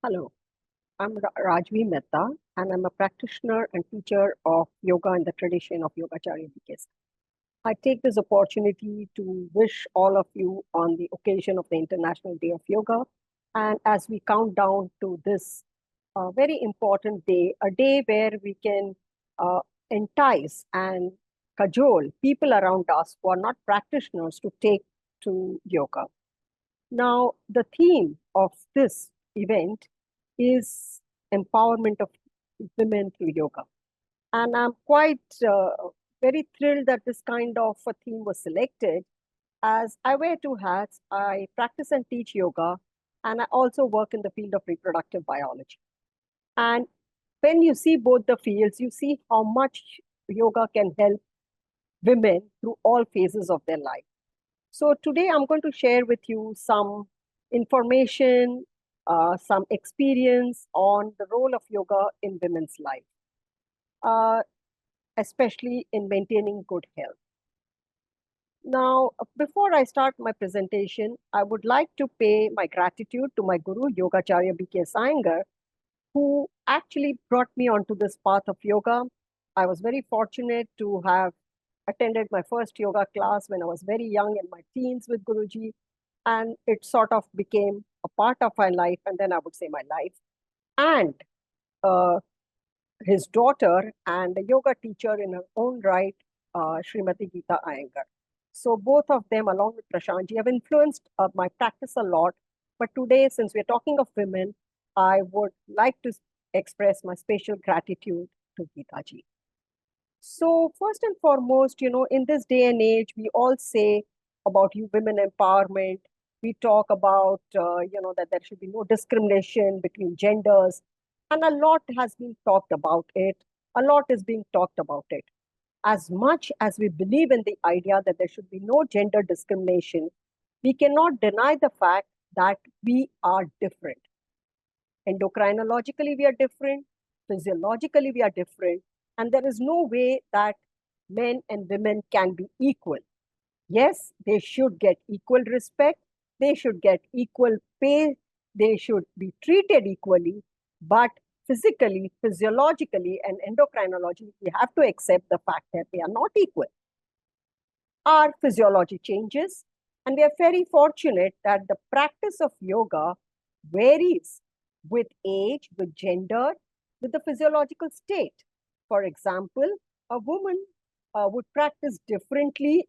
Hello, I'm Rajvi Mehta, and I'm a practitioner and teacher of yoga in the tradition of Yogacharya BKS. I take this opportunity to wish all of you on the occasion of the International Day of Yoga. And as we count down to this very important day, a day where we can uh, entice and cajole people around us who are not practitioners to take to yoga. Now, the theme of this event is empowerment of women through yoga. And I'm quite very thrilled that this kind of a theme was selected, as I wear two hats. I practice and teach yoga, and I also work in the field of reproductive biology. And when you see both the fields, you see how much yoga can help women through all phases of their life. So today I'm going to share with you some information, some experience on the role of yoga in women's life, uh, especially in maintaining good health. Now, before I start my presentation, I would like to pay my gratitude to my guru, Yogacharya BKS Iyengar, who actually brought me onto this path of yoga. I was very fortunate to have attended my first yoga class when I was very young in my teens with Guruji, and it sort of became a part of my life, and then I would say my life. And uh, his daughter and a yoga teacher in her own right, Srimati Geeta Iyengar. So both of them, along with Prashantji, have influenced my practice a lot. But today, since we're talking of women, I would like to express my special gratitude to Geeta ji. So first and foremost, in this day and age, we all say about you women empowerment. We talk about, that there should be no discrimination between genders. And a lot has been talked about it. A lot is being talked about it. As much as we believe in the idea that there should be no gender discrimination, we cannot deny the fact that we are different. Endocrinologically, we are different. Physiologically, we are different. And there is no way that men and women can be equal. Yes, they should get equal respect. They should get equal pay. They should be treated equally. But physically, physiologically, and endocrinologically, we have to accept the fact that they are not equal. Our physiology changes, and we are very fortunate that the practice of yoga varies with age, with gender, with the physiological state. For example, a woman would practice differently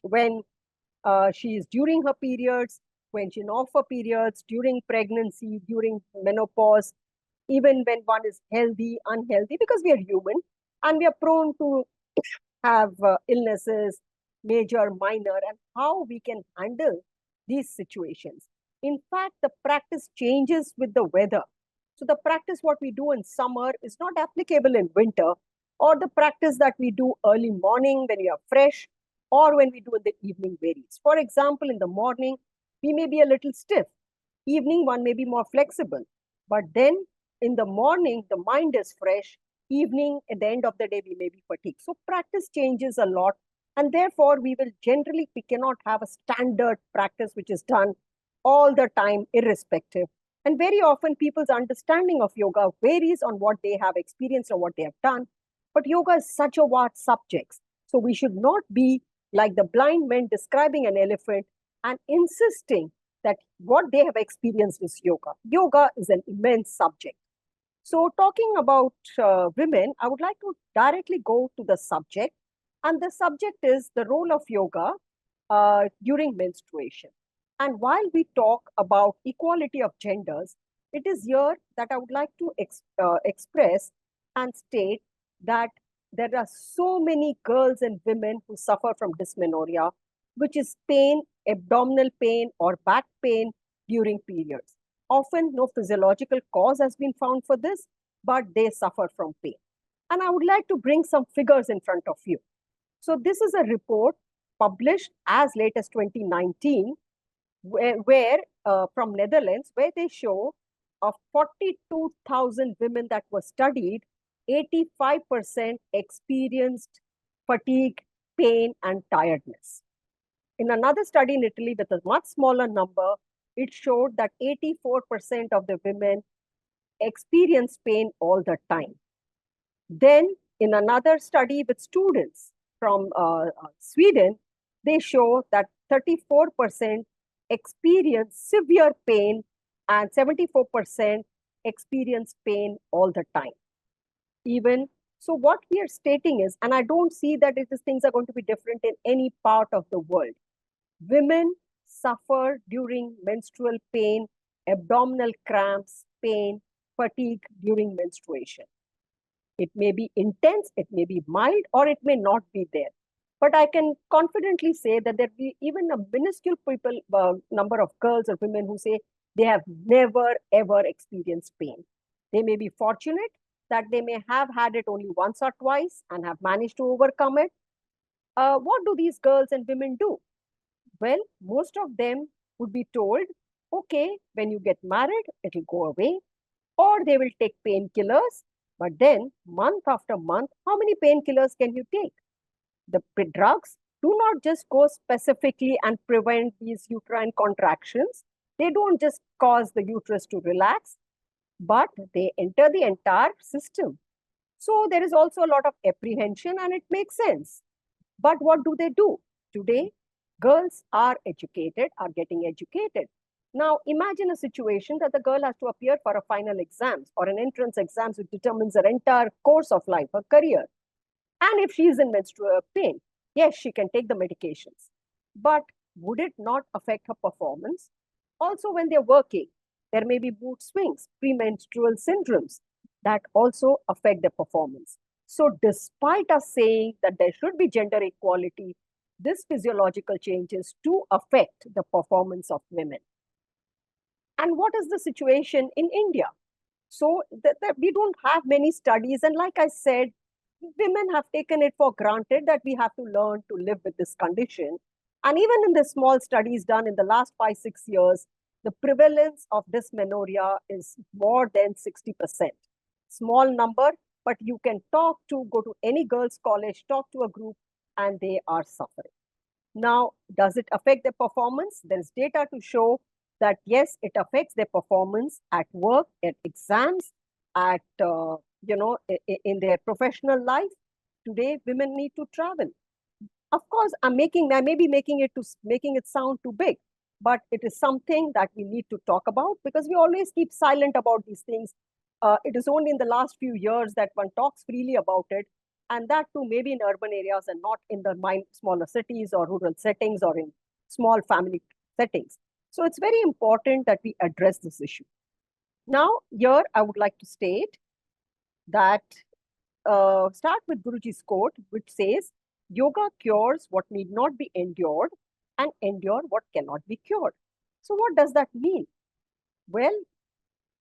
when she is during her periods, when she's off her periods, during pregnancy, during menopause, even when one is healthy, unhealthy, because we are human and we are prone to have illnesses, major, minor, and how we can handle these situations. In fact, the practice changes with the weather. So the practice what we do in summer is not applicable in winter, or the practice that we do early morning when we are fresh, or when we do in the evening varies. For example, in the morning, we may be a little stiff. Evening, one may be more flexible. But then in the morning, the mind is fresh. Evening, at the end of the day, we may be fatigued. So practice changes a lot. And therefore, we cannot have a standard practice which is done all the time, irrespective. And very often, people's understanding of yoga varies on what they have experienced or what they have done. But yoga is such a vast subject. So we should not be like the blind men describing an elephant and insisting that what they have experienced is yoga. Yoga is an immense subject. So talking about women, I would like to directly go to the subject. And the subject is the role of yoga during menstruation. And while we talk about equality of genders, it is here that I would like to express and state that there are so many girls and women who suffer from dysmenorrhea, which is pain, abdominal pain, or back pain during periods. Often, no physiological cause has been found for this, but they suffer from pain. And I would like to bring some figures in front of you. So, this is a report published as late as 2019, where from Netherlands, where they show of 42,000 women that were studied, 85% experienced fatigue, pain, and tiredness. In another study in Italy with a much smaller number, it showed that 84% of the women experience pain all the time. Then, in another study with students from Sweden, they show that 34% experience severe pain and 74% experience pain all the time. Even so, what we are stating is, and I don't see that things are going to be different in any part of the world. Women suffer during menstrual pain, abdominal cramps, pain, fatigue during menstruation. It may be intense, it may be mild, or it may not be there. But I can confidently say that there be even a minuscule number of girls or women who say they have never ever experienced pain. They may be fortunate that they may have had it only once or twice and have managed to overcome it. What do these girls and women do? Well, most of them would be told, okay, when you get married, it'll go away, or they will take painkillers. But then, month after month, how many painkillers can you take? The drugs do not just go specifically and prevent these uterine contractions. They don't just cause the uterus to relax, but they enter the entire system. So there is also a lot of apprehension, and it makes sense. But what do they do? Today, girls are educated, are getting educated. Now, imagine a situation that the girl has to appear for a final exams or an entrance exams which determines her entire course of life, her career. And if she is in menstrual pain, yes, she can take the medications. But would it not affect her performance? Also, when they're working, there may be mood swings, premenstrual syndromes that also affect their performance. So, despite us saying that there should be gender equality, these physiological changes do affect the performance of women. And what is the situation in India? So, we don't have many studies. And like I said, women have taken it for granted that we have to learn to live with this condition. And even in the small studies done in the last 5-6 years, the prevalence of dysmenorrhea is more than 60%. Small number, but you can go to any girls' college, talk to a group, and they are suffering. Now, does it affect their performance? There is data to show that yes, it affects their performance at work, at exams, at in their professional life. Today, women need to travel. Of course, I may be making it sound too big, but it is something that we need to talk about because we always keep silent about these things. It is only in the last few years that one talks freely about it, and that too maybe in urban areas and not in the smaller cities or rural settings or in small family settings. So it's very important that we address this issue. Now, here I would like to state that start with Guruji's quote, which says, yoga cures what need not be endured and endure what cannot be cured. So what does that mean? Well,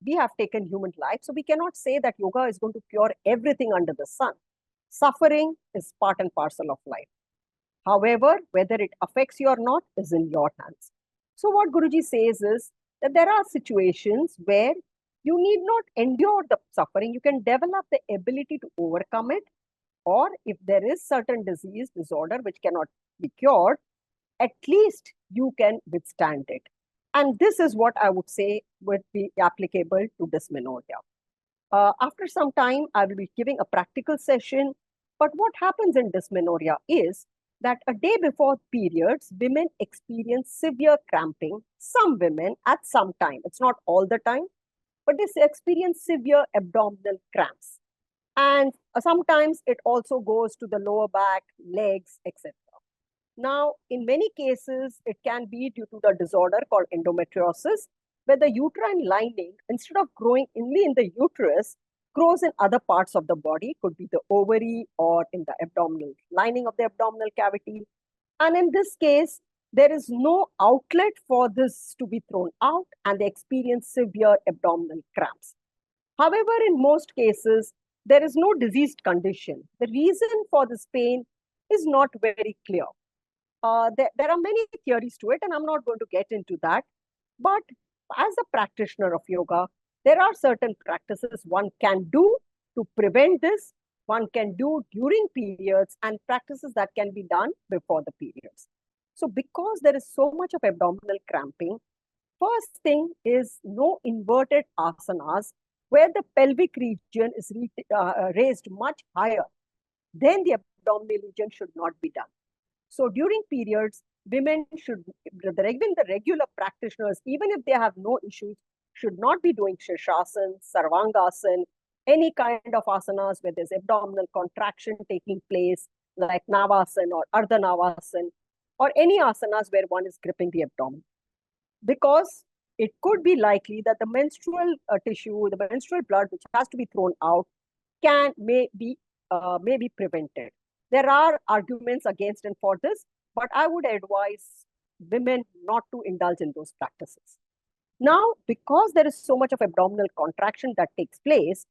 we have taken human life, so we cannot say that yoga is going to cure everything under the sun. Suffering is part and parcel of life. However, whether it affects you or not is in your hands. So what Guruji says is that there are situations where you need not endure the suffering. You can develop the ability to overcome it. Or if there is certain disease, disorder, which cannot be cured, at least you can withstand it. And this is what I would say would be applicable to dysmenorrhea. After some time, I will be giving a practical session. But what happens in dysmenorrhea is that a day before periods, women experience severe cramping. Some women at some time, it's not all the time, but they experience severe abdominal cramps. And sometimes it also goes to the lower back, legs, etc. Now, in many cases, it can be due to the disorder called endometriosis, where the uterine lining, instead of growing only in the uterus, grows in other parts of the body, could be the ovary or in the abdominal lining of the abdominal cavity. And in this case, there is no outlet for this to be thrown out, and they experience severe abdominal cramps. However, in most cases, there is no diseased condition. The reason for this pain is not very clear. There are many theories to it, and I'm not going to get into that. But as a practitioner of yoga, there are certain practices one can do to prevent this, one can do during periods, and practices that can be done before the periods. So because there is so much of abdominal cramping, first thing is no inverted asanas where the pelvic region is raised much higher, then the abdominal region should not be done. So during periods, women should, even the regular practitioners, even if they have no issues, should not be doing Shirshasana, Sarvangasana, any kind of asanas where there's abdominal contraction taking place, like Navasana or Ardha Navasana, or any asanas where one is gripping the abdomen. Because it could be likely that the menstrual tissue, the menstrual blood, which has to be thrown out, may be prevented. There are arguments against and for this, but I would advise women not to indulge in those practices. Now, because there is so much of abdominal contraction that takes place,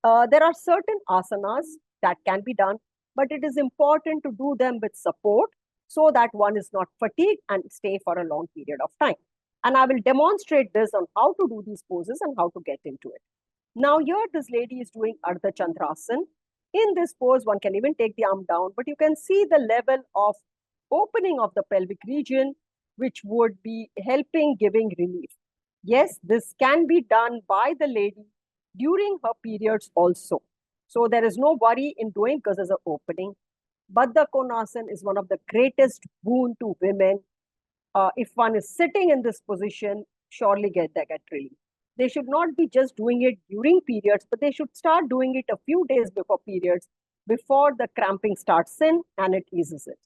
there are certain asanas that can be done, but it is important to do them with support so that one is not fatigued and stay for a long period of time. And I will demonstrate this on how to do these poses and how to get into it. Now here, this lady is doing Ardha Chandrasana. In this pose, one can even take the arm down, but you can see the level of opening of the pelvic region, which would be helping giving relief. Yes, this can be done by the lady during her periods also. So there is no worry in doing because there's an opening. Baddha Konasana is one of the greatest boon to women. If one is sitting in this position, surely get relief. They should not be just doing it during periods, but they should start doing it a few days before periods, before the cramping starts in and it eases it.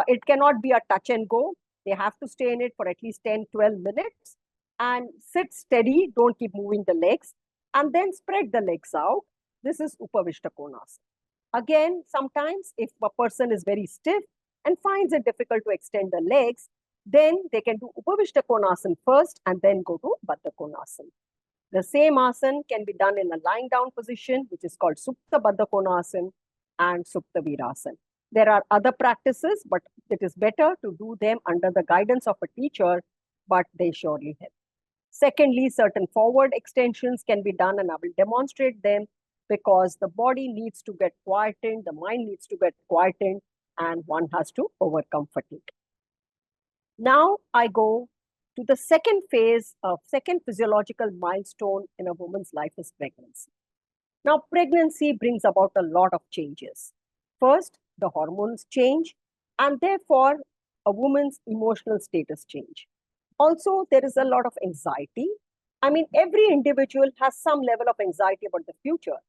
It cannot be a touch and go. They have to stay in it for at least 10, 12 minutes and sit steady. Don't keep moving the legs and then spread the legs out. This is Upavishta Konasana. Again, sometimes if a person is very stiff and finds it difficult to extend the legs, then they can do Upavishta Konasana first and then go to Baddha Konasana. The same asana can be done in a lying down position, which is called Supta Baddha Konasana and Supta Virasana. There are other practices, but it is better to do them under the guidance of a teacher, but they surely help. Secondly, certain forward extensions can be done, and I will demonstrate them because the body needs to get quietened, the mind needs to get quietened, and one has to overcome fatigue. Now I go to the second phase of second physiological milestone in a woman's life is pregnancy. Now, pregnancy brings about a lot of changes. First, the hormones change, and therefore, a woman's emotional status change. Also, there is a lot of anxiety. I mean, every individual has some level of anxiety about the future.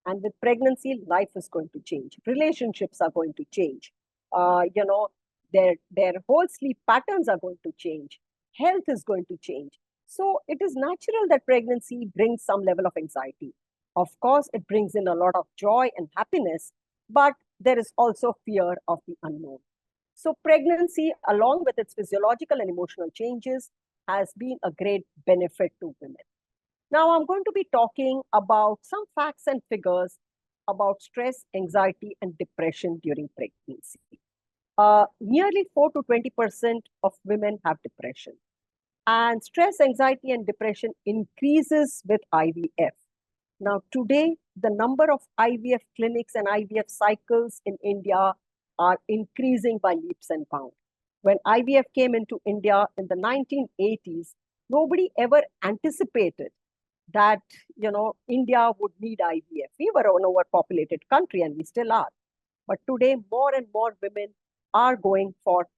And with pregnancy, life is going to change. Relationships are going to change. Their whole sleep patterns are going to change. Health is going to change. So it is natural that pregnancy brings some level of anxiety. Of course, it brings in a lot of joy and happiness, but there is also fear of the unknown. So pregnancy, along with its physiological and emotional changes, has been a great benefit to women. Now, I'm going to be talking about some facts and figures about stress, anxiety, and depression during pregnancy. Nearly 4 to 20% of women have depression. And stress, anxiety, and depression increases with IVF. Now, today, the number of IVF clinics and IVF cycles in India are increasing by leaps and bounds. When IVF came into India in the 1980s, nobody ever anticipated that, India would need IVF. We were an overpopulated country and we still are. But today, more and more women are going for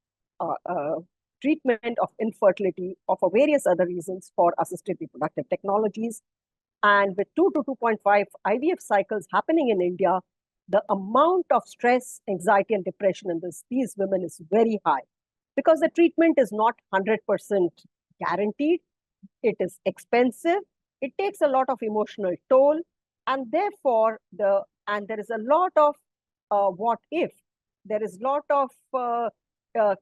treatment of infertility or for various other reasons for assisted reproductive technologies. And with 2 to 2.5 IVF cycles happening in India, the amount of stress, anxiety, and depression in these women is very high because the treatment is not 100% guaranteed. It is expensive. It takes a lot of emotional toll. And therefore, there is a lot of what if. There is a lot of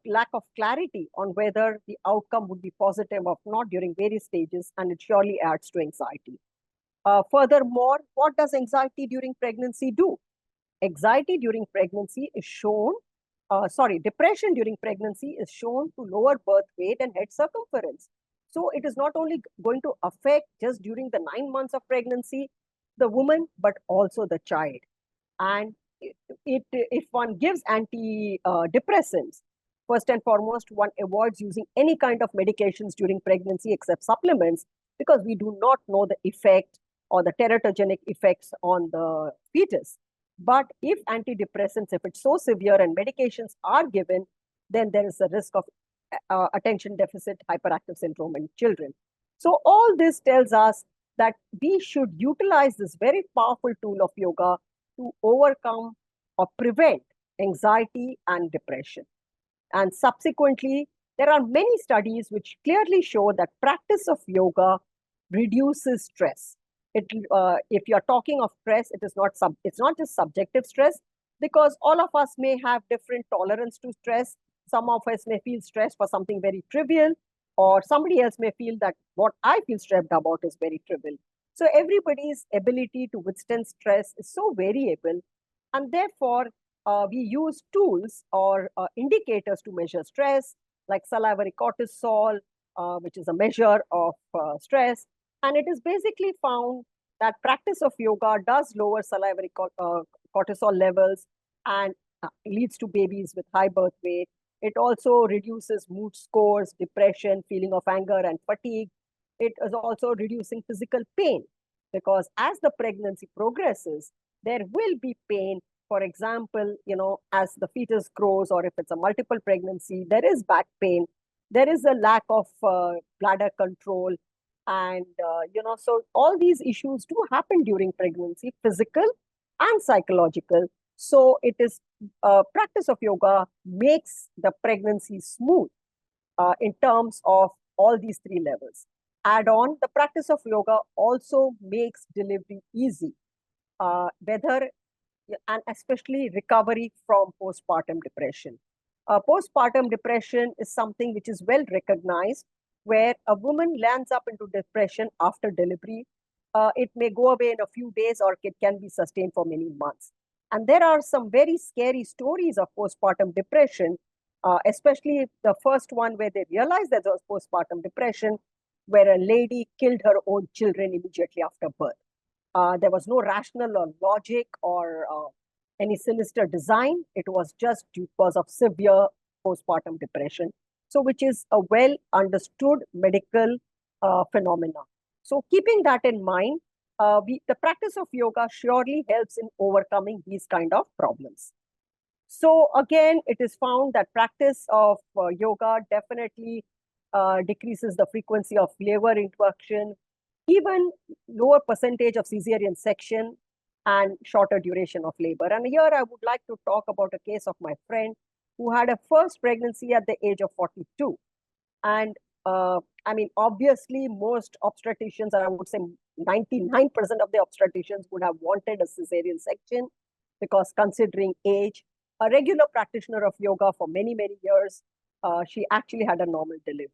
lack of clarity on whether the outcome would be positive or not during various stages, and it surely adds to anxiety. Furthermore, what does anxiety during pregnancy do? Anxiety during pregnancy is shown, depression during pregnancy is shown to lower birth weight and head circumference. So it is not only going to affect just during the 9 months of pregnancy, the woman, but also the child. And if one gives antidepressants, first and foremost, one avoids using any kind of medications during pregnancy except supplements because we do not know the effect or the teratogenic effects on the fetus. But if antidepressants, if it's so severe and medications are given, then there is a risk of attention deficit hyperactive syndrome in children. So all this tells us that we should utilize this very powerful tool of yoga to overcome or prevent anxiety and depression. And subsequently, there are many studies which clearly show that practice of yoga reduces stress. If you're talking of stress, it's not just subjective stress, because all of us may have different tolerance to stress. Some of us may feel stressed for something very trivial, or somebody else may feel that what I feel stressed about is very trivial. So everybody's ability to withstand stress is so variable, and therefore we use tools or indicators to measure stress, like salivary cortisol, which is a measure of stress. And it is basically found that practice of yoga does lower salivary cortisol levels and leads to babies with high birth weight. It also reduces mood scores, depression, feeling of anger and fatigue. It is also reducing physical pain, because as the pregnancy progresses, there will be pain. For example, as the fetus grows, or if it's a multiple pregnancy, there is back pain. There is a lack of bladder control. And, so all these issues do happen during pregnancy, physical and psychological. So it is practice of yoga makes the pregnancy smooth in terms of all these three levels. Add on, the practice of yoga also makes delivery easy, whether and especially recovery from postpartum depression. Postpartum depression is something which is well recognized, where a woman lands up into depression after delivery. It may go away in a few days, or it can be sustained for many months. And there are some very scary stories of postpartum depression, especially the first one where they realized that there was postpartum depression, where a lady killed her own children immediately after birth. There was no rational or logic or any sinister design. It was just because of severe postpartum depression. So, which is a well understood medical phenomena. So, keeping that in mind, the practice of yoga surely helps in overcoming these kind of problems. So, again, it is found that practice of yoga definitely decreases the frequency of labor interruption, even lower percentage of cesarean section, and shorter duration of labor. And here I would like to talk about a case of my friend who had a first pregnancy at the age of 42. And obviously, most obstetricians, I would say 99% of the obstetricians would have wanted a cesarean section, because considering age, a regular practitioner of yoga for many, many years, she actually had a normal delivery.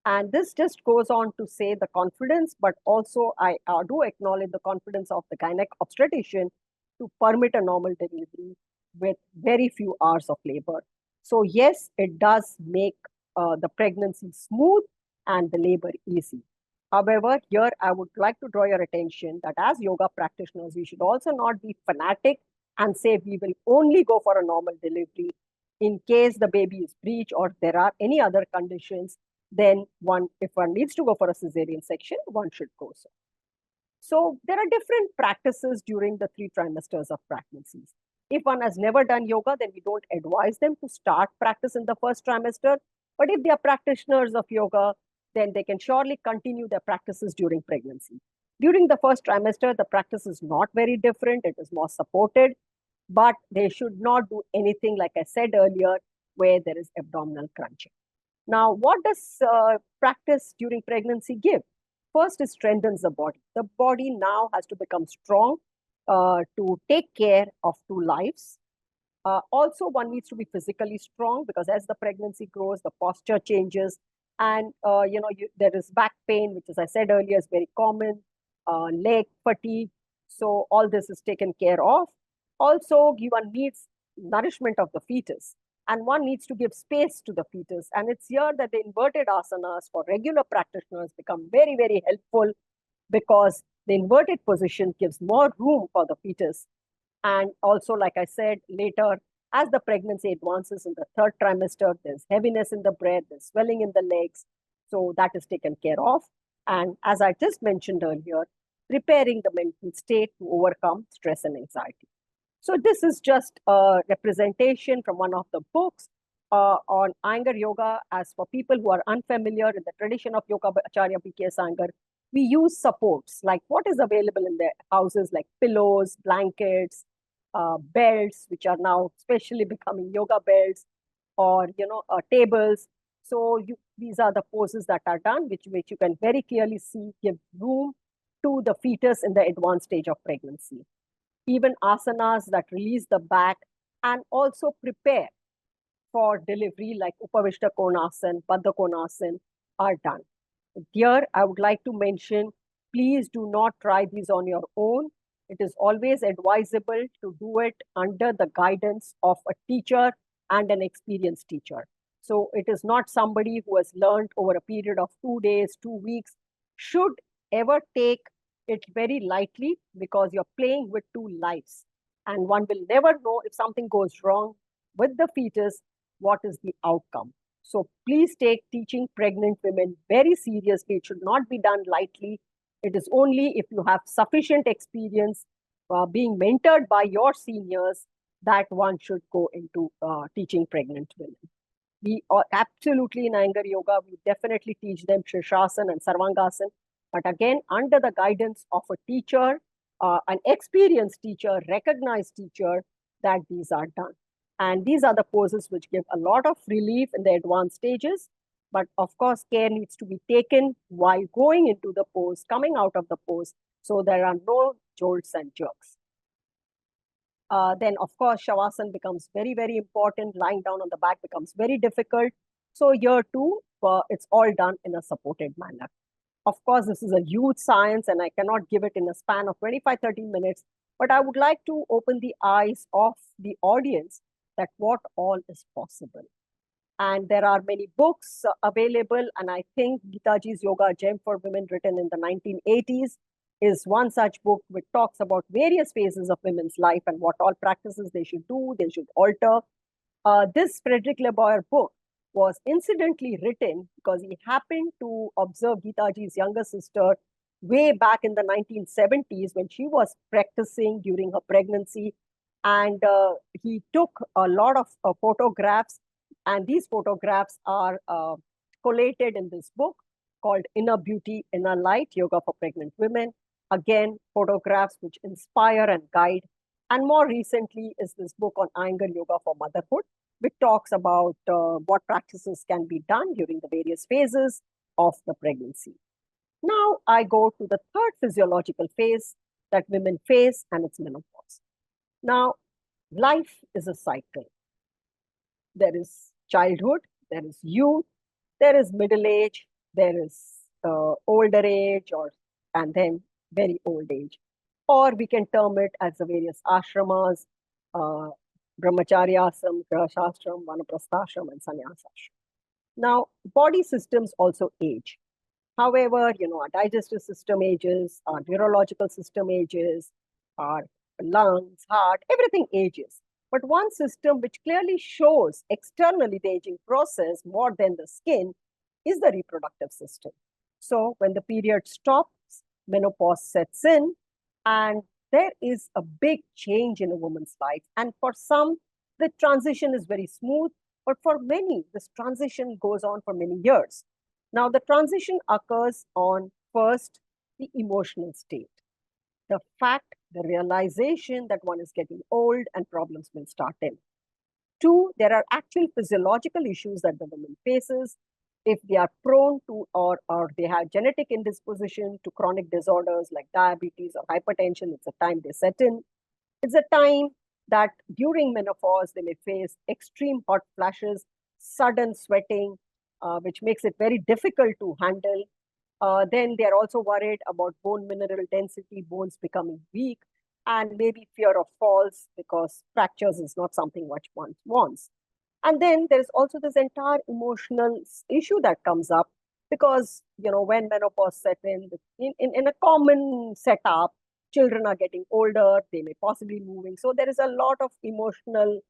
And this just goes on to say the confidence, but also I do acknowledge the confidence of the gynec obstetrician to permit a normal delivery with very few hours of labor. So yes, it does make the pregnancy smooth and the labor easy. However, here I would like to draw your attention that as yoga practitioners, we should also not be fanatic and say we will only go for a normal delivery. In case the baby is breech or there are any other conditions, then if one needs to go for a cesarean section, one should go so. So there are different practices during the 3 trimesters of pregnancies. If one has never done yoga, then we don't advise them to start practice in the first trimester. But if they are practitioners of yoga, then they can surely continue their practices during pregnancy. During the first trimester, the practice is not very different. It is more supported, but they should not do anything, like I said earlier, where there is abdominal crunching. Now, what does practice during pregnancy give? First, it strengthens the body. The body now has to become strong to take care of 2 lives. Also, one needs to be physically strong, because as the pregnancy grows, the posture changes. And, there is back pain, which, as I said earlier, is very common, leg fatigue. So all this is taken care of. Also, one needs nourishment of the fetus, and one needs to give space to the fetus. And it's here that the inverted asanas for regular practitioners become very, very helpful, because the inverted position gives more room for the fetus. And also, like I said, later, as the pregnancy advances in the 3rd trimester, there's heaviness in the breast, there's swelling in the legs. So that is taken care of. And as I just mentioned earlier, preparing the mental state to overcome stress and anxiety. So this is just a representation from one of the books on Iyengar yoga. As for people who are unfamiliar in the tradition of Yoga Acharya BKS Iyengar, we use supports like what is available in their houses, like pillows, blankets, belts, which are now especially becoming yoga belts, or tables. So these are the poses that are done, which you can very clearly see give room to the fetus in the advanced stage of pregnancy. Even asanas that release the back and also prepare for delivery, like Upavishta Konasana, Baddha Konasana, are done. Here, I would like to mention, please do not try these on your own. It is always advisable to do it under the guidance of a teacher and an experienced teacher. So it is not somebody who has learned over a period of 2 days, 2 weeks, should ever take it very lightly, because you're playing with two lives. And one will never know if something goes wrong with the fetus, what is the outcome. So please take teaching pregnant women very seriously. It should not be done lightly. It is only if you have sufficient experience being mentored by your seniors that one should go into teaching pregnant women. We are absolutely in Iyengar yoga, we definitely teach them Shirshasana and Sarvangasana, but again, under the guidance of a teacher, an experienced teacher, recognized teacher, that these are done. And these are the poses which give a lot of relief in the advanced stages. But of course, care needs to be taken while going into the pose, coming out of the pose, so there are no jolts and jerks. Then, of course, Shavasana becomes very, very important. Lying down on the back becomes very difficult. So here too, it's all done in a supported manner. Of course, this is a huge science and I cannot give it in a span of 25-30 minutes, but I would like to open the eyes of the audience that what all is possible. And there are many books available, and I think Gitaji's Yoga Gem for Women, written in the 1980s, is one such book which talks about various phases of women's life and what all practices they should do, they should alter. This Frederick Leboyer book was incidentally written because he happened to observe Gitaji's younger sister way back in the 1970s when she was practicing during her pregnancy. And he took a lot of photographs, and these photographs are collated in this book called Inner Beauty, Inner Light, Yoga for Pregnant Women. Again, photographs which inspire and guide. And more recently is this book on Iyengar Yoga for Motherhood, which talks about what practices can be done during the various phases of the pregnancy. Now I go to the third physiological phase that women face, and it's menopause. Now, life is a cycle. There is childhood, there is youth, there is middle age, there is older age, and then very old age. Or we can term it as the various ashramas, brahmacharyasam, grahashashram, vanaprasthashram, and sannyasashram. Now, body systems also age. However, our digestive system ages, our neurological system ages, our lungs, heart, everything ages. But one system which clearly shows externally the aging process more than the skin is the reproductive system. So when the period stops, menopause sets in, and there is a big change in a woman's life. And for some, the transition is very smooth, but for many, this transition goes on for many years. Now, the transition occurs on first, the emotional state. The fact, the realization that one is getting old and problems will start in. Two, there are actual physiological issues that the woman faces. If they are prone to or they have genetic indisposition to chronic disorders like diabetes or hypertension, it's a time they set in. It's a time that during menopause, they may face extreme hot flashes, sudden sweating, which makes it very difficult to handle. Then they're also worried about bone mineral density, bones becoming weak, and maybe fear of falls because fractures is not something which one wants. And then there's also this entire emotional issue that comes up because, when menopause set in a common setup, children are getting older, they may possibly moving. So there is a lot of emotional,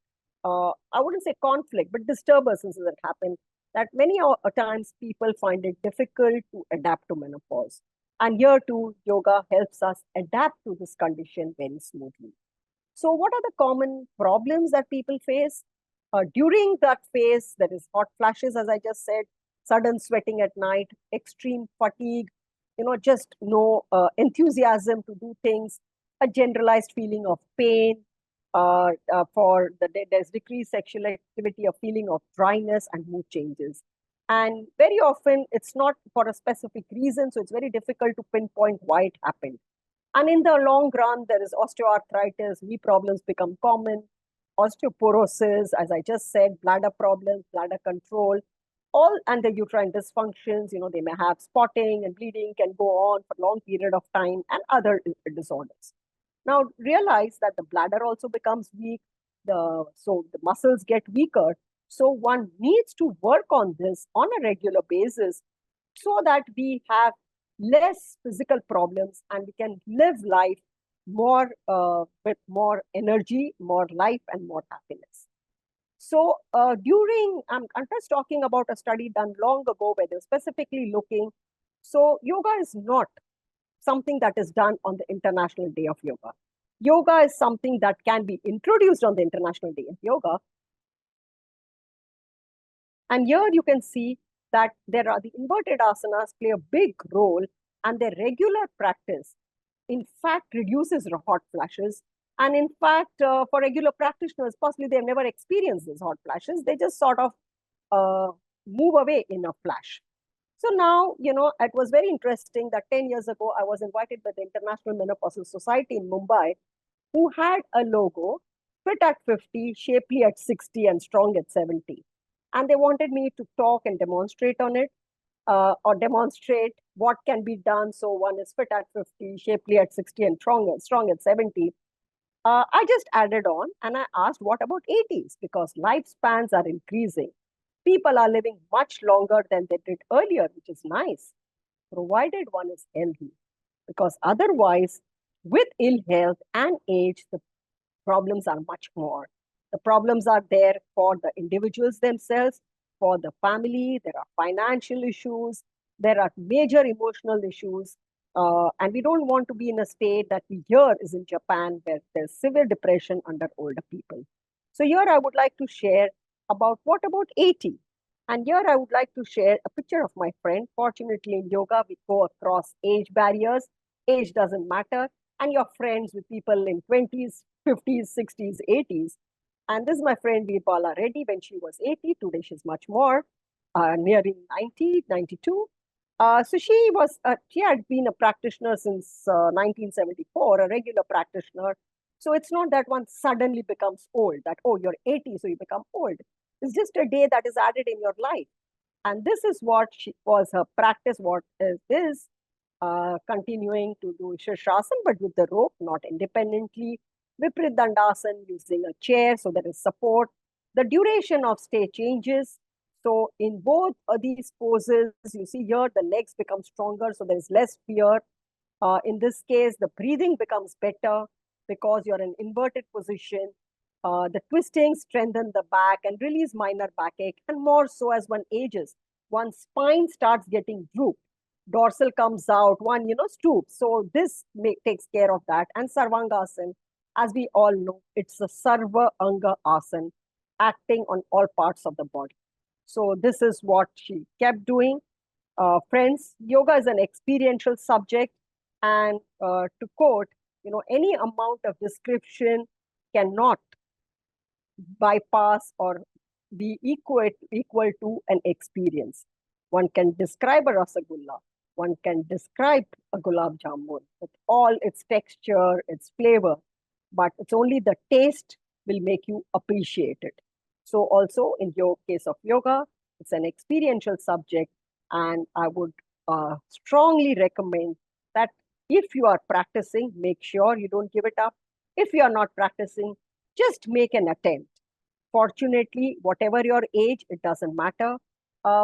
I wouldn't say conflict, but disturbances that happen that many times people find it difficult to adapt to menopause. And here too, yoga helps us adapt to this condition very smoothly. So, what are the common problems that people face? During that phase, there is hot flashes, as I just said, sudden sweating at night, extreme fatigue, just no enthusiasm to do things, a generalized feeling of pain. There's decreased sexual activity, a feeling of dryness and mood changes. And very often, it's not for a specific reason, so it's very difficult to pinpoint why it happened. And in the long run, there is osteoarthritis, knee problems become common, osteoporosis, as I just said, bladder problems, bladder control, all and the uterine dysfunctions, they may have spotting and bleeding can go on for long period of time and other disorders. Now realize that the bladder also becomes weak, so the muscles get weaker. So one needs to work on this on a regular basis so that we have less physical problems and we can live life more with more energy, more life, and more happiness. So I'm just talking about a study done long ago where they're specifically looking. So yoga is not something that is done on the International Day of Yoga. Yoga is something that can be introduced on the International Day of Yoga. And here you can see that there are the inverted asanas play a big role, and their regular practice, in fact, reduces hot flashes. And in fact, for regular practitioners, possibly they've never experienced these hot flashes. They just sort of move away in a flash. So now, it was very interesting that 10 years ago, I was invited by the International Menopausal Society in Mumbai, who had a logo, fit at 50, shapely at 60, and strong at 70. And they wanted me to talk and demonstrate on it, or demonstrate what can be done. So one is fit at 50, shapely at 60, and strong at 70. I just added on and I asked, what about 80s? Because lifespans are increasing. People are living much longer than they did earlier, which is nice, provided one is healthy. Because otherwise, with ill health and age, the problems are much more. The problems are there for the individuals themselves, for the family, there are financial issues, there are major emotional issues, and we don't want to be in a state that we hear is in Japan where there's severe depression under older people. So here I would like to share about what about 80? And here I would like to share a picture of my friend. Fortunately, in yoga, we go across age barriers. Age doesn't matter. And you're friends with people in 20s, 50s, 60s, 80s. And this is my friend Veerpala Reddy when she was 80. Today she's much more, nearing 90, 92. So she had been a practitioner since 1974, a regular practitioner. So it's not that one suddenly becomes old, that, oh, you're 80, so you become old. It's just a day that is added in your life. And this is what was her practice, what is continuing to do Shirshasana, but with the rope, not independently. Viprit Dandasana using a chair, so there is support. The duration of stay changes. So in both of these poses, you see here, the legs become stronger, so there is less fear. In this case, the breathing becomes better because you're in inverted position. The twisting strengthen the back and release minor backache, and more so as one ages. One's spine starts getting drooped. Dorsal comes out, one, stoops. So this takes care of that. And Sarvangasana, as we all know, it's a Sarva Anga Asana, acting on all parts of the body. So this is what she kept doing. Friends, yoga is an experiential subject. And to quote, any amount of description cannot bypass or be equal to an experience. One can describe a rasagulla, one can describe a gulab jamun with all its texture, its flavor, but it's only the taste will make you appreciate it. So also in your case of yoga, it's an experiential subject, and I would strongly recommend that if you are practicing, make sure you don't give it up. If you are not practicing, just make an attempt. Fortunately, whatever your age, it doesn't matter.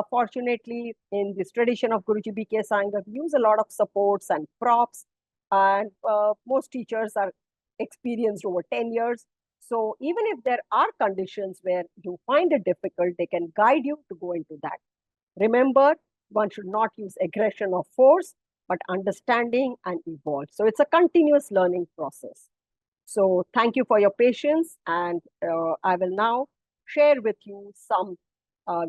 Fortunately, in this tradition of Guruji BKS Iyengar, we use a lot of supports and props, and most teachers are experienced over 10 years. So even if there are conditions where you find it difficult, they can guide you to go into that. Remember, one should not use aggression or force. but understanding and evolve. So it's a continuous learning process. So thank you for your patience, and I will now share with you some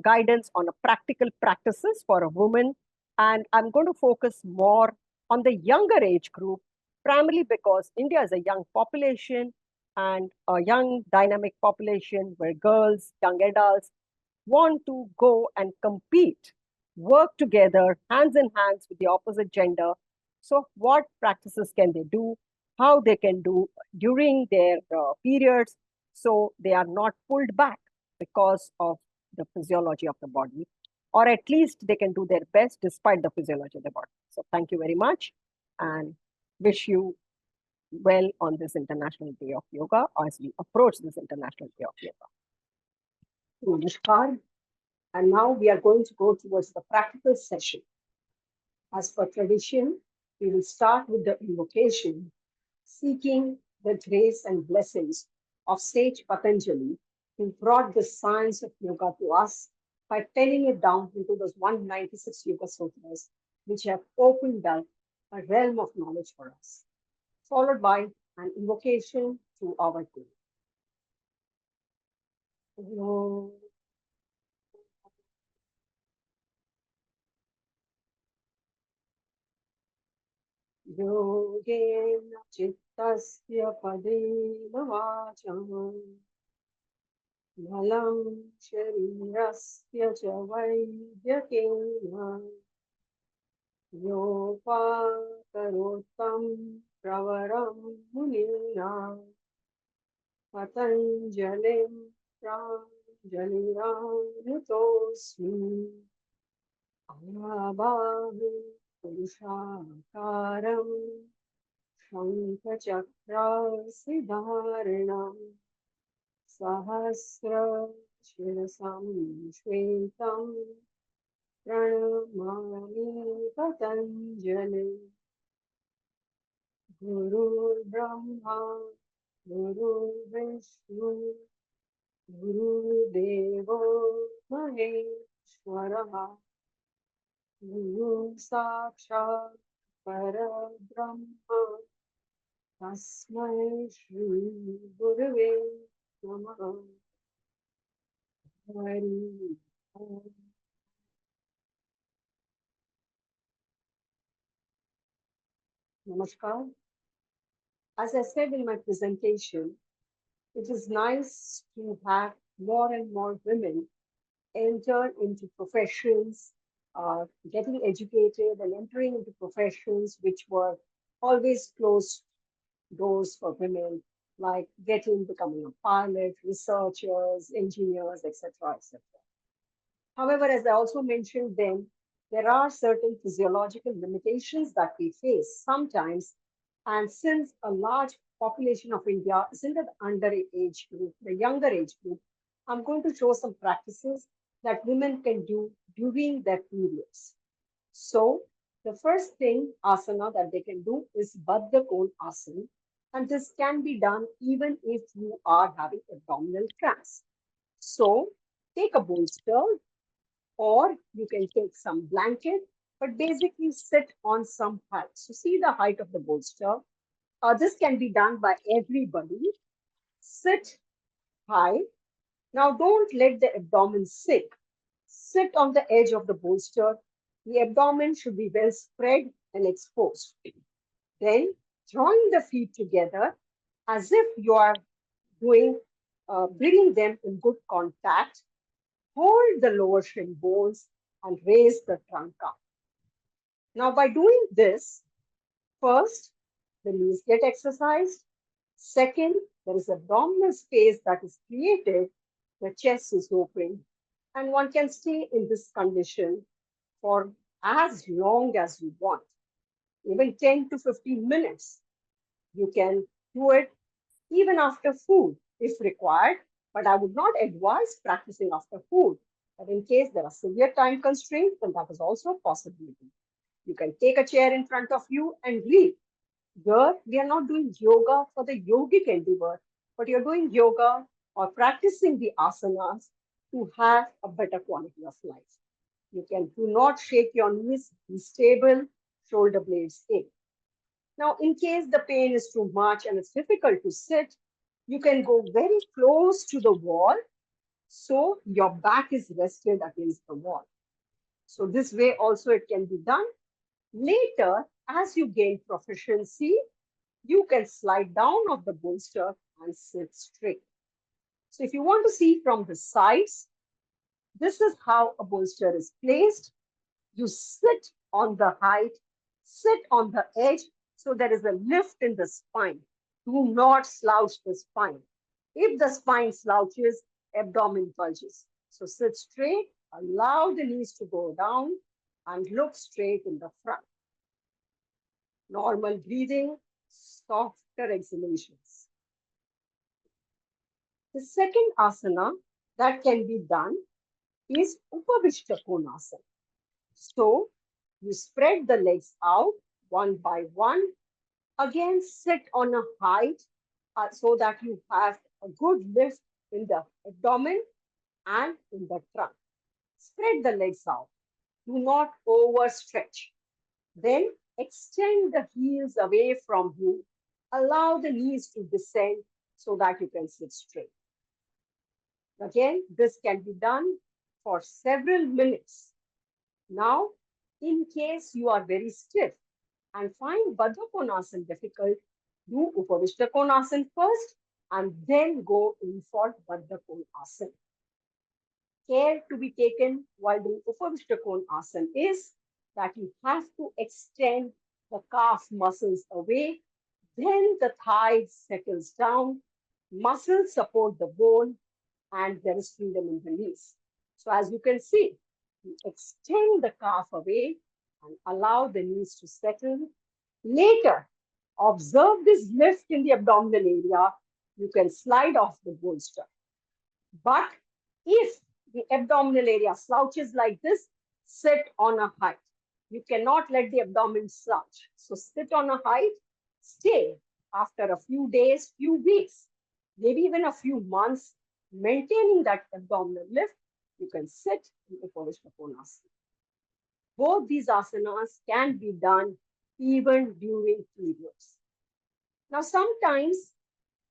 guidance on a practical practices for a woman. And I'm going to focus more on the younger age group, primarily because India is a young population and a young dynamic population where girls, young adults want to go and compete, work together, hands in hands with the opposite gender. So, what practices can they do? How they can do during their periods so they are not pulled back because of the physiology of the body, or at least they can do their best despite the physiology of the body. So, thank you very much and wish you well on this International Day of Yoga as we approach this International Day of Yoga. Namaskar. And now we are going to go towards the practical session. As per tradition, we will start with the invocation, seeking the grace and blessings of sage Patanjali, who brought the science of yoga to us by penning it down into those 196 Yoga Sutras, which have opened up a realm of knowledge for us, followed by an invocation to our Guru. योगेन चित्तस्य पदेन वाचम् मलं शरीरस्य च वैद्यकेन योपाकरोत्तं प्रवरं मुनिना पतञ्जलिं प्राञ्जलिरानुतोऽस्मि आबाहु पुरुषाकारम् शङ्खचक्रासिधारणम् सहस्रशिरसं श्वेतं प्रणमामि पतञ्जलि गुरुर्ब्रह्मा गुरुर्विष्णु गुरुर्देवो महेश्वरः गुरु साक्षात् परब्रह्म तस्मै श्री गुरुवे नमः हरि ओम। Namaskar. As I said in my presentation, it is nice to have more and more women enter into professions, getting educated and entering into professions which were always closed doors for women, like becoming a pilot, researchers, engineers, etc., etc. However, as I also mentioned then, there are certain physiological limitations that we face sometimes. And since a large population of India is in the underage group, the younger age group, I'm going to show some practices that women can do during their periods. So, the first thing asana that they can do is Baddha Kon asana. And this can be done even if you are having abdominal cramps. So, take a bolster or you can take some blanket, but basically sit on some height. So see the height of the bolster. This can be done by everybody. Sit high. Now don't let the abdomen sink. Sit on the edge of the bolster. The abdomen should be well spread and exposed. Then join the feet together as if you are bringing them in good contact. Hold the lower shin bones and raise the trunk up. Now, by doing this, first, the knees get exercised. Second, there is abdominal space that is created. The chest is open, and one can stay in this condition for as long as you want, even 10 to 15 minutes. You can do it even after food if required, but I would not advise practicing after food. But in case there are severe time constraints, then that is also a possibility. You can take a chair in front of you and read. Here, we are not doing yoga for the yogic endeavor, but you're doing yoga or practicing the asanas to have a better quality of life. You can do not shake your knees, be stable, shoulder blades in. Now, in case the pain is too much and it's difficult to sit, you can go very close to the wall so your back is rested against the wall. So this way also it can be done. Later, as you gain proficiency, you can slide down of the bolster and sit straight. So if you want to see from the sides, this is how a bolster is placed. You sit on the height, sit on the edge, so there is a lift in the spine. Do not slouch the spine. If the spine slouches, abdomen bulges. So sit straight, allow the knees to go down, and look straight in the front. Normal breathing, softer exhalations. The second asana that can be done is Upavishta Konasana. So you spread the legs out one by one. Again, sit on a height so that you have a good lift in the abdomen and in the trunk. Spread the legs out. Do not overstretch. Then extend the heels away from you. Allow the knees to descend so that you can sit straight. Again, this can be done for several minutes. Now, in case you are very stiff and find Baddha Konasana difficult, do Upavishta Konasana first and then go in for Baddha Konasana. Care to be taken while doing Upavishta Konasana is that you have to extend the calf muscles away, then the thigh settles down, muscles support the bone, and there is freedom in the knees. So as you can see, you extend the calf away and allow the knees to settle. Later, observe this lift in the abdominal area. You can slide off the bolster. But if the abdominal area slouches like this, sit on a height. You cannot let the abdomen slouch. So sit on a height, stay after a few days, few weeks, maybe even a few months, maintaining that abdominal lift, you can sit in Upavishta Konasana. Both these asanas can be done even during periods. Now, sometimes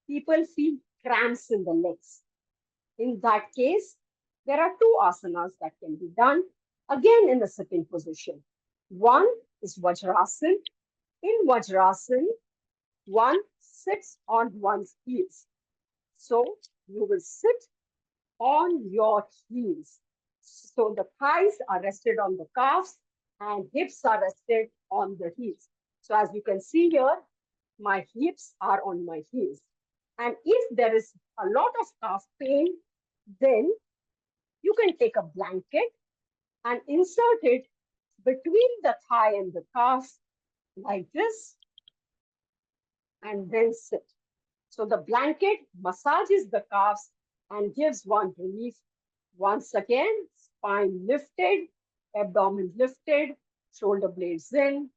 people feel cramps in the legs. In that case, there are two asanas that can be done again in the sitting position. One is Vajrasana. In Vajrasana, one sits on one's heels. So you will sit on your heels. So the thighs are rested on the calves and hips are rested on the heels. So as you can see here, my hips are on my heels. And if there is a lot of calf pain, then you can take a blanket and insert it between the thigh and the calf like this and then sit. So the blanket massages the calves and gives one relief. Once again, spine lifted, abdomen lifted, shoulder blades in,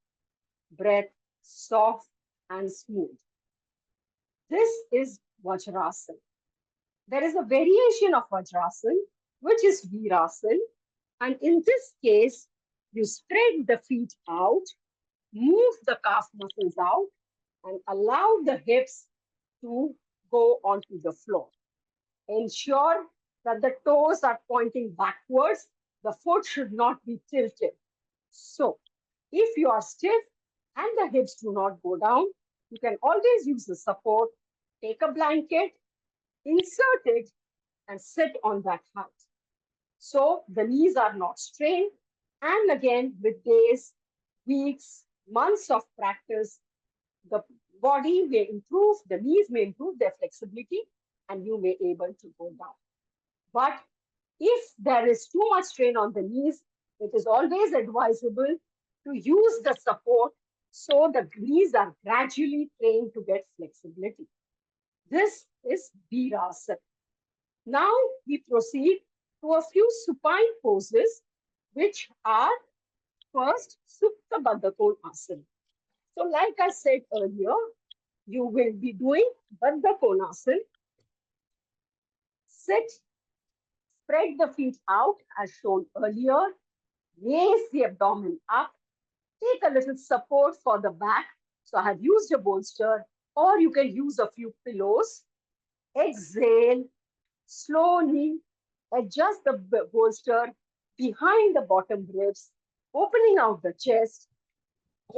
breath soft and smooth. This is Vajrasana. There is a variation of Vajrasana, which is Virasana. And in this case, you spread the feet out, move the calf muscles out, and allow the hips to go onto the floor. Ensure that the toes are pointing backwards. The foot should not be tilted. So, if you are stiff and the hips do not go down, you can always use the support. Take a blanket, insert it, and sit on that height. So the knees are not strained. And again, with days, weeks, months of practice, the body may improve, the knees may improve their flexibility, and you may be able to go down. But if there is too much strain on the knees, it is always advisable to use the support so the knees are gradually trained to get flexibility. This is Virasana. Now we proceed to a few supine poses, which are first Supta Baddha Konasana. So like I said earlier, you will be doing Baddha Konasana. Sit, spread the feet out as shown earlier, raise the abdomen up, Take a little support for the back. So I have used a bolster, or you can use a few pillows. Exhale, slowly adjust the bolster behind the bottom ribs, opening out the chest.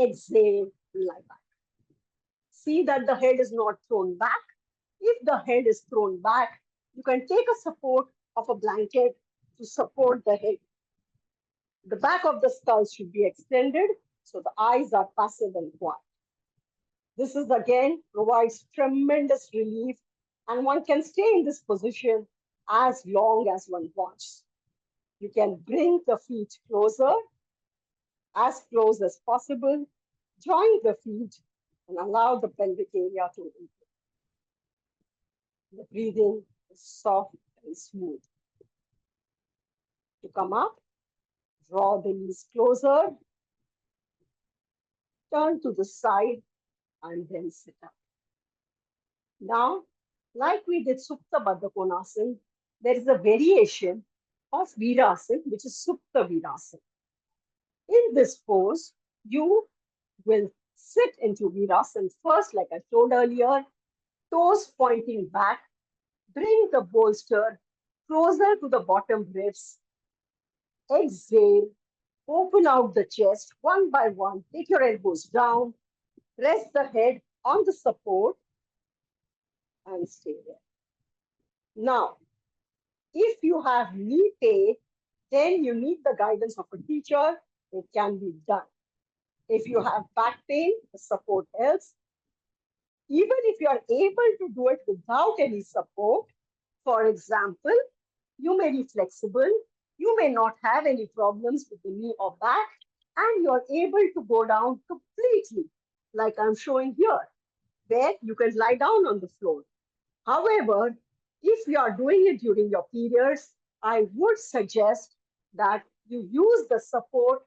Exhale, lie back. See that the head is not thrown back. If the head is thrown back, you can take a support of a blanket to support the head. The back of the skull should be extended so the eyes are passive and quiet. This is again provides tremendous relief, and one can stay in this position as long as one wants. You can bring the feet closer, as close as possible, join the feet, and allow the pelvic area to open. The breathing is soft and smooth. To come up, draw the knees closer, turn to the side, and then sit up. Now, like we did Supta Baddha Konasana, there is a variation of Virasana, which is Supta Virasana. In this pose, you will sit into Virasana first, like I showed earlier, toes pointing back, bring the bolster closer to the bottom ribs. Exhale, open out the chest one by one, take your elbows down, rest the head on the support, and stay there. Now, if you have knee pain, then you need the guidance of a teacher. It can be done. If you have back pain, the support helps. Even if you are able to do it without any support, for example, you may be flexible, you may not have any problems with the knee or back, and you're able to go down completely, like I'm showing here, where you can lie down on the floor. However, if you are doing it during your periods, I would suggest that you use the support,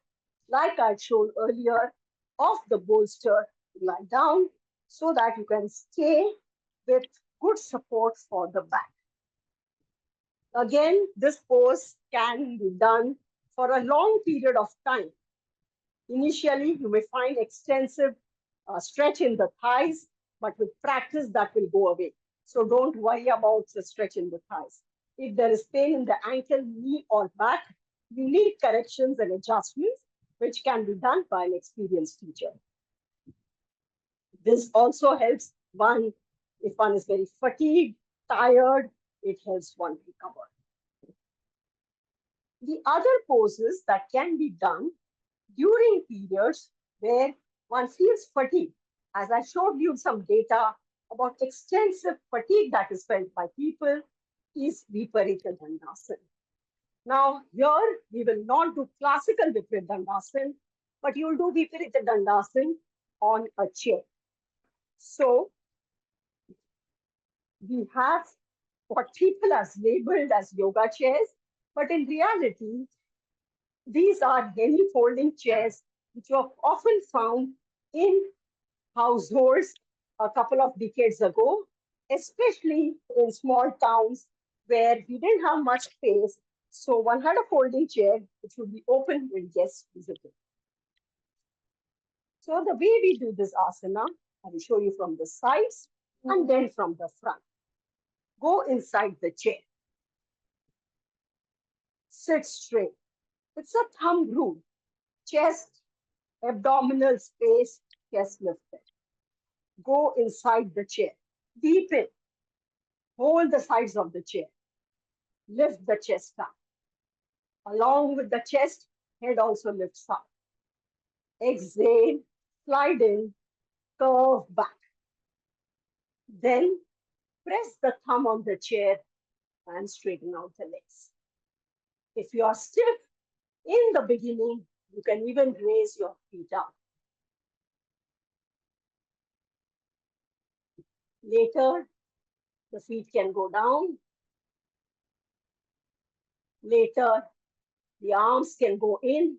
like I showed earlier, of the bolster to lie down so that you can stay with good support for the back. Again, this pose can be done for a long period of time. Initially, you may find extensive stretch in the thighs, but with practice, that will go away. So don't worry about the stretch in the thighs. If there is pain in the ankle, knee, or back, you need corrections and adjustments, which can be done by an experienced teacher. This also helps one, if one is very fatigued, tired, it helps one recover. The other poses that can be done during periods where one feels fatigue, as I showed you some data about extensive fatigue that is felt by people, is Viparita Dandasana. Now, here we will not do classical Viparita Dandasana, but you will do Viparita Dandasana on a chair. So, we have what people have labeled as yoga chairs, but in reality, these are hemi-folding chairs which were often found in households a couple of decades ago, especially in small towns where we didn't have much space. So one had a folding chair which would be open when guests visited. So the way we do this asana, I will show you from the sides and then from the front. Go inside the chair. Sit straight. It's a thumb rule. Chest, abdominal space, chest lifted. Go inside the chair. Deep in. Hold the sides of the chair. Lift the chest up. Along with the chest, head also lifts up. Exhale, slide in, curve back. Then press the thumb on the chair and straighten out the legs. If you are stiff in the beginning, you can even raise your feet up. Later, the feet can go down. Later, the arms can go in.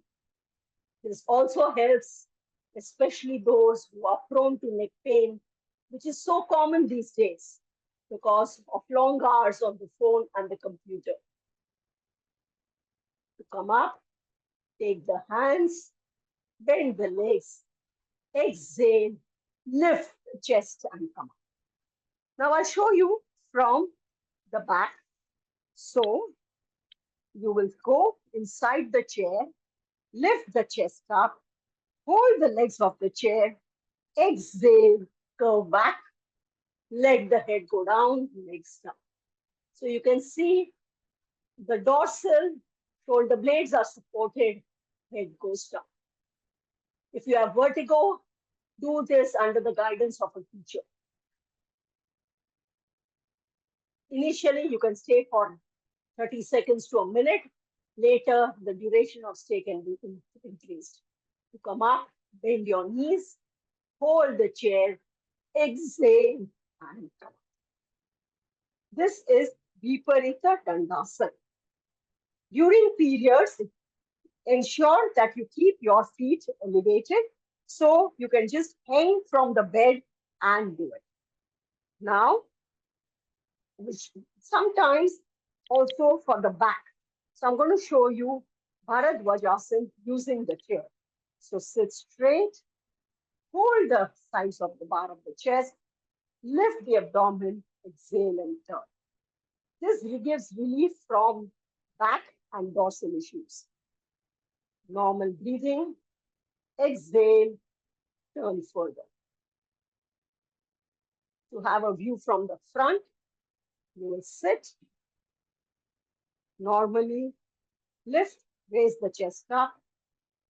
This also helps, especially those who are prone to neck pain, which is so common these days because of long hours on the phone and the computer. To come up, take the hands, bend the legs, exhale, lift the chest and come up. Now I'll show you from the back. So you will go inside the chair, lift the chest up, hold the legs of the chair, exhale, curve back, let the head go down, legs down. So you can see the dorsal shoulder blades are supported, head goes down. If you have vertigo, do this under the guidance of a teacher. Initially, you can stay for 30 seconds to a minute. Later, the duration of stay can be increased. You come up, bend your knees, hold the chair, exhale, and come up. This is Viparita Dandasana. During periods, ensure that you keep your feet elevated so you can just hang from the bed and do it. Now, which sometimes also for the back. So I'm going to show you Bharadwajasana using the chair. So sit straight, hold the sides of the bar of the chest, lift the abdomen, exhale and turn. This gives relief from back and dorsal issues. Normal breathing, exhale, turn further. To have a view from the front, you will sit normally, lift, raise the chest up,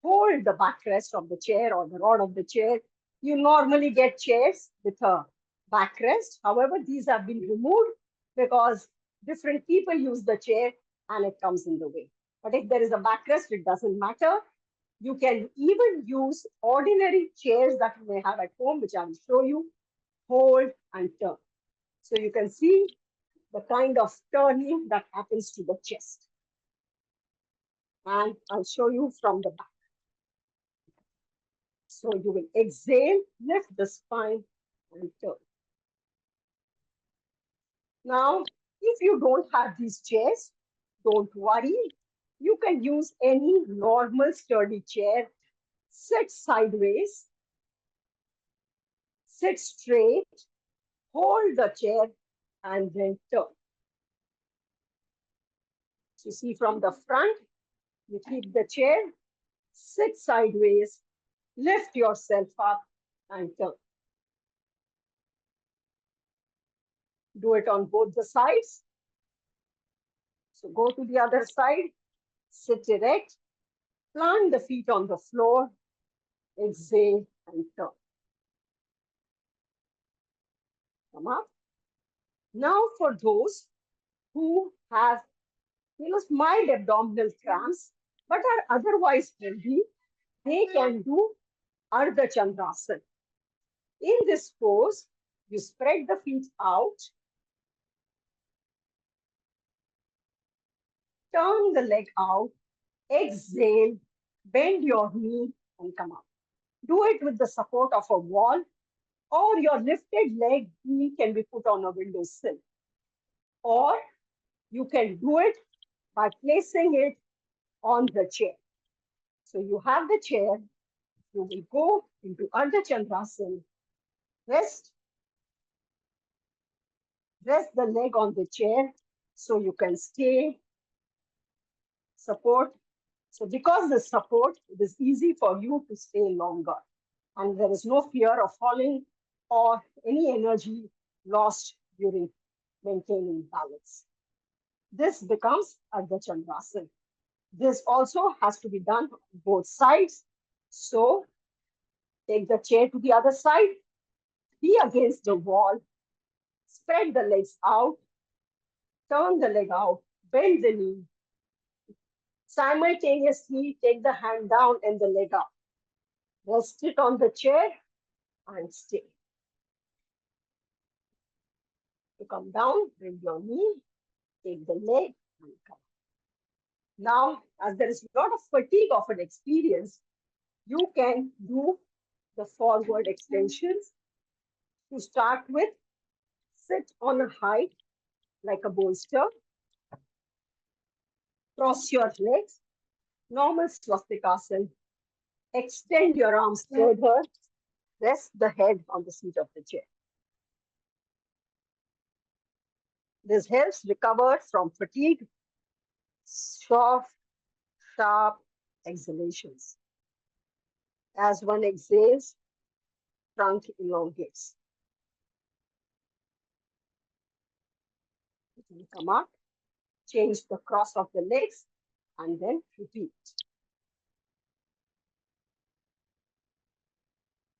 hold the backrest of the chair or the rod of the chair. You normally get chairs with a backrest. However, these have been removed because different people use the chair and it comes in the way. But if there is a backrest, it doesn't matter. You can even use ordinary chairs that you may have at home, which I will show you. Hold and turn. So you can see the kind of turning that happens to the chest. And I'll show you from the back. So you will exhale, lift the spine and turn. Now, if you don't have these chairs, don't worry. You can use any normal sturdy chair. Sit sideways, sit straight, hold the chair and then turn. So see from the front, you keep the chair, sit sideways, lift yourself up and turn. Do it on both the sides. So go to the other side, sit erect, plant the feet on the floor, exhale and turn. Come up. Now for those who have mild abdominal cramps but are otherwise healthy, they can do Ardha Chandrasana. In this pose, you spread the feet out, turn the leg out, exhale, bend your knee and come up. Do it with the support of a wall or your lifted leg knee can be put on a windowsill. Or you can do it by placing it on the chair. So you have the chair, you will go into Ardha Chandrasana, rest the leg on the chair so you can stay, support. So because the support, it is easy for you to stay longer and there is no fear of falling or any energy lost during maintaining balance. This becomes Ardha Chandrasana. This also has to be done on both sides. So take the chair to the other side, be against the wall, spread the legs out, turn the leg out, bend the knee. Simultaneously, take the hand down and the leg up. Rest it on the chair and stay. To come down, bend your knee, take the leg and come. Now, as there is a lot of fatigue of an experience, you can do the forward extensions. To start with, sit on a height like a bolster. Cross your legs, normal swastikasana. Extend your arms further. Rest the head on the seat of the chair. This helps recover from fatigue, soft, sharp exhalations. As one exhales, trunk elongates. It will come up, change the cross of the legs, and then repeat.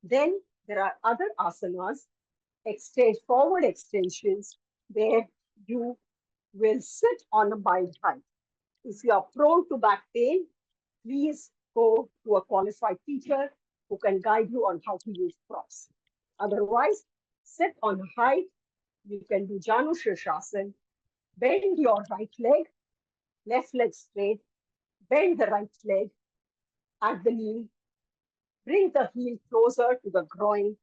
Then there are other asanas, forward extensions, where you will sit on a mild height. If you are prone to back pain, please go to a qualified teacher who can guide you on how to use props. Otherwise, sit on a height. You can do Janu Shirshasana. Bend your right leg, left leg straight. Bend the right leg at the knee. Bring the heel closer to the groin.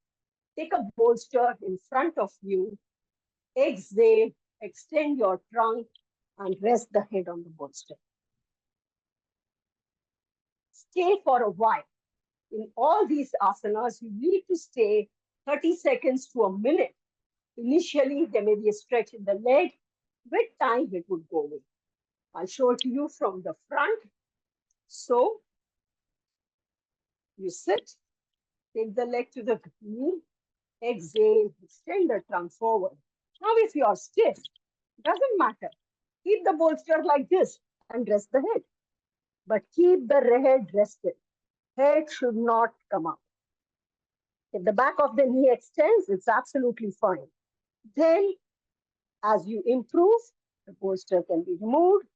Take a bolster in front of you. Exhale, extend your trunk, and rest the head on the bolster. Stay for a while. In all these asanas, you need to stay 30 seconds to a minute. Initially, there may be a stretch in the leg. With time, it would go away. I'll show it to you from the front. So, you sit, take the leg to the knee, exhale, extend the trunk forward. Now, if you are stiff, doesn't matter. Keep the bolster like this and rest the head. But keep the head rested. Head should not come up. If the back of the knee extends, it's absolutely fine. Then, as you improve, the bolster can be removed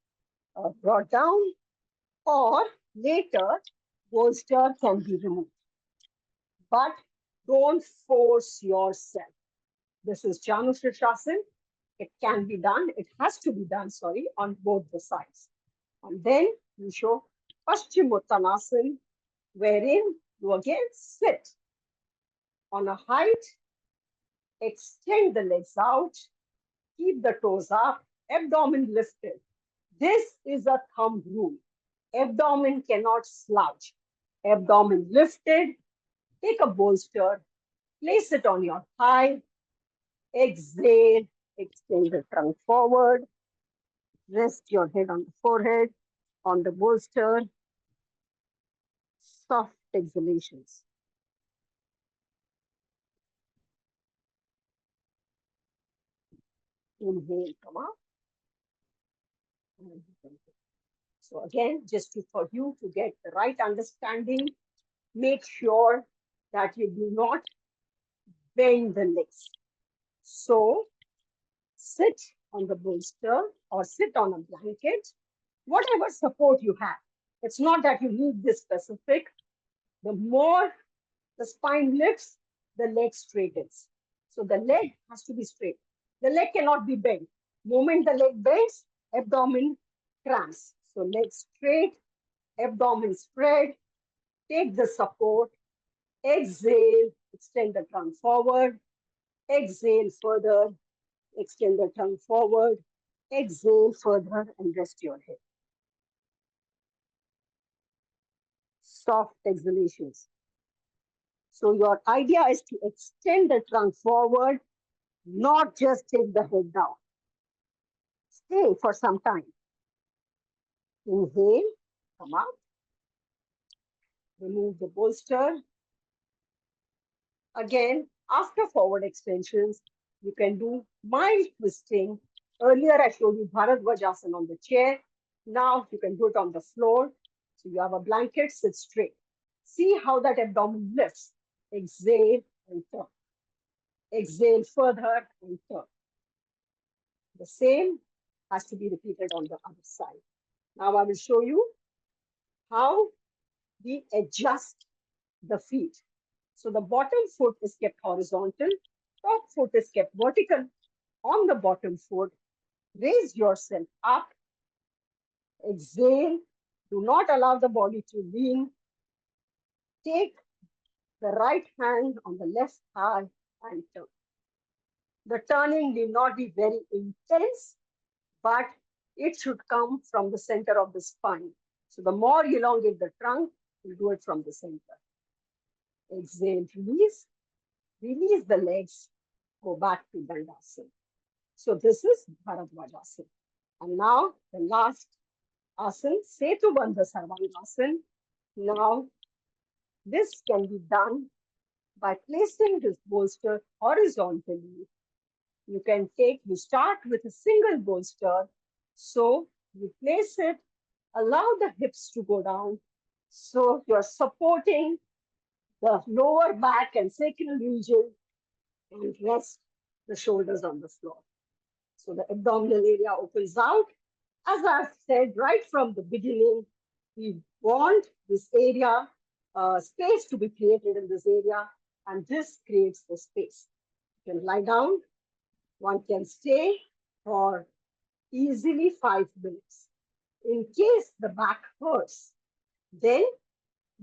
or brought down, or later, bolster can be removed. But don't force yourself. This is Janu Shirshasana. It can be done, it has to be done, sorry, on both the sides. And then you show Paschimottanasana, wherein you again sit on a height, extend the legs out, keep the toes up, abdomen lifted. This is a thumb rule. Abdomen cannot slouch. Abdomen lifted, take a bolster, place it on your thigh, exhale, extend the trunk forward, rest your head on the forehead, on the bolster, soft exhalations. Inhale, come up. So again, just for you to get the right understanding, make sure that you do not bend the legs. So sit on the bolster or sit on a blanket, whatever support you have. It's not that you need this specific. The more the spine lifts, the leg straightens. So the leg has to be straight. The leg cannot be bent. Moment the leg bends, abdomen cramps. So leg straight, abdomen spread, take the support, exhale, extend the trunk forward, exhale further, extend the trunk forward, exhale further and rest your head. Soft exhalations. So your idea is to extend the trunk forward, not just take the head down. Stay for some time. Inhale, come up. Remove the bolster. Again, after forward extensions, you can do mild twisting. Earlier, I showed you Bharadwajasana on the chair. Now you can do it on the floor. So you have a blanket, sit straight. See how that abdomen lifts. Exhale and turn. Exhale further and turn. The same has to be repeated on the other side. Now I will show you how we adjust the feet. So the bottom foot is kept horizontal, top foot is kept vertical. On the bottom foot, raise yourself up, exhale, do not allow the body to lean. Take the right hand on the left thigh and turn. The turning need not be very intense, but it should come from the center of the spine. So the more you elongate the trunk, We'll do it from the center. Exhale, release. Release the legs. Go back to Dandasana. So this is Bharadwajasana. And now the last asana, Setu Bandha Sarvangasana. Now this can be done by placing this bolster horizontally. You start with a single bolster. So you place it, allow the hips to go down. So you're supporting the lower back and sacral region and rest the shoulders on the floor. So the abdominal area opens out. As I've said right from the beginning, we want this area, space to be created in this area, and this creates the space. You can lie down, one can stay for easily 5 minutes. In case the back hurts, then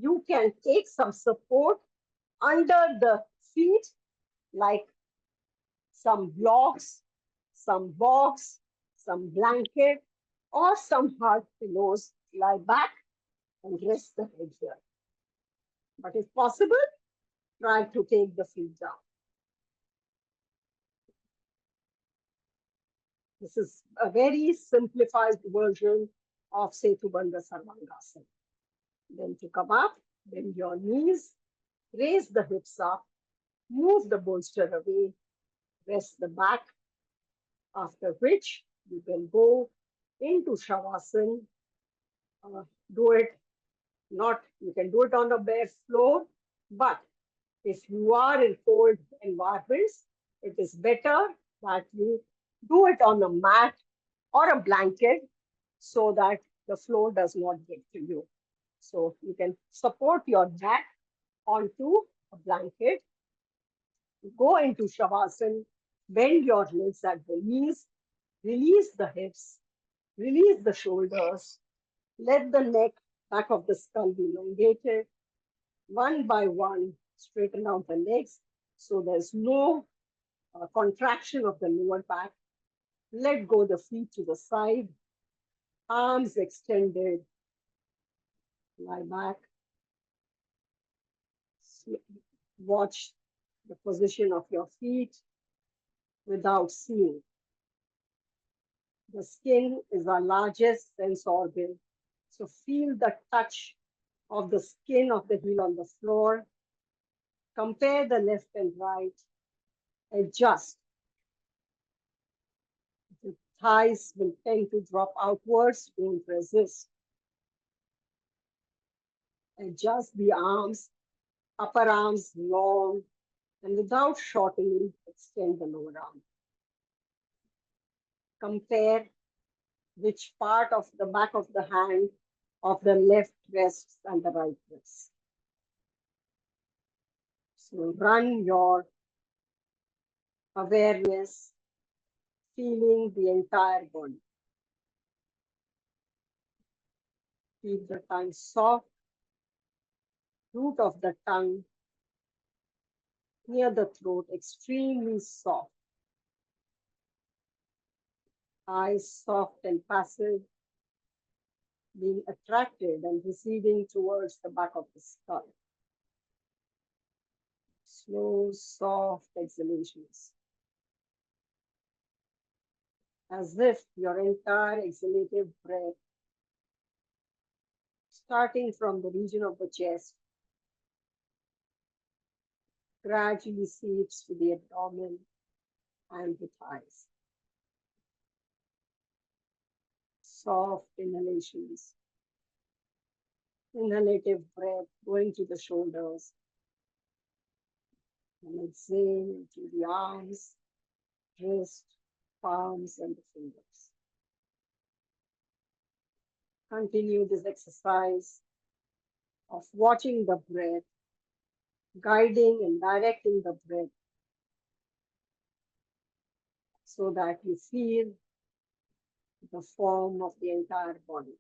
you can take some support under the feet, like some blocks, some box, some blanket, or some hard pillows. Lie back and rest the head here. But if possible, try to take the feet down. This is a very simplified version of Setu Bandha Sarvangasana. Then to come up, bend your knees, raise the hips up, move the bolster away, rest the back, after which you can go into Shavasana. Do it not, you can do it on the bare floor, but if you are in cold environments, it is better that you do it on a mat or a blanket so that the floor does not get to you. So you can support your back onto a blanket, go into Shavasana, bend your legs at the knees, release the hips, release the shoulders, let the neck, back of the skull be elongated. One by one, straighten out the legs so there's no contraction of the lower back. Let go the feet to the side, arms extended, lie back. Watch the position of your feet without seeing. The skin is our largest sense organ. So feel the touch of the skin of the heel on the floor. Compare the left and right. Adjust. The thighs will tend to drop outwards. Don't resist. Adjust the arms, upper arms long, and without shortening, extend the lower arm. Compare which part of the back of the hand of the left rests and the right rests. So run your awareness, feeling the entire body. Keep the tongue soft, root of the tongue near the throat, extremely soft. Eyes soft and passive, being attracted and receding towards the back of the skull. Slow, soft exhalations. As if your entire exhalative breath, starting from the region of the chest, gradually seeps to the abdomen and the thighs. Soft inhalations. Inhalative breath going to the shoulders. And exhale to the arms, wrist, palms, and the fingers. Continue this exercise of watching the breath, guiding and directing the breath so that you feel the form of the entire body.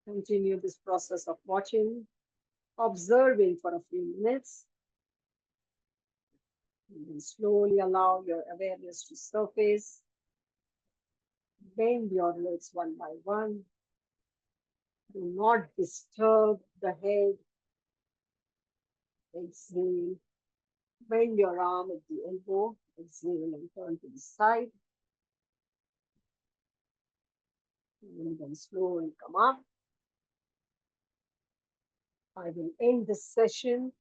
Continue this process of watching, observing for a few minutes, and then slowly allow your awareness to surface. Bend your legs one by one. Do not disturb the head. Exhale. Bend your arm at the elbow. Exhale and turn to the side. And then slowly come up. I will end this session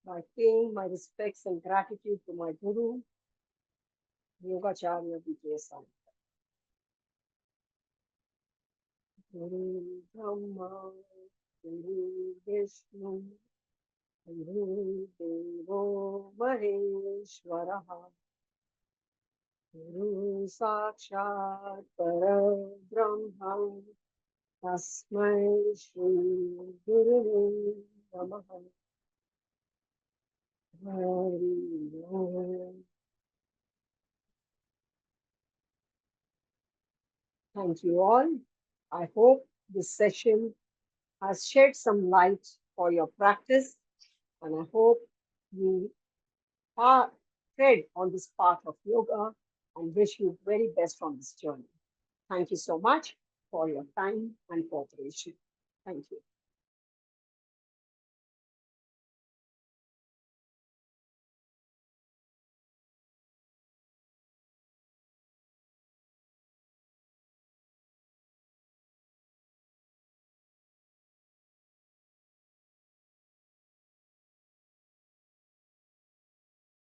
by paying my respects and gratitude to my Guru, Yogacharya BKS. Guru Brahma, Guru Vishnu, Guru Devo Maheshwaraha, Guru Sakshat Parabrahma, Tasmai Shri Guru Namaha. Hari Om. Thank you all. I hope this session has shed some light for your practice, and I hope you are tread on this path of yoga and wish you very best on this journey. Thank you so much for your time and cooperation. Thank you.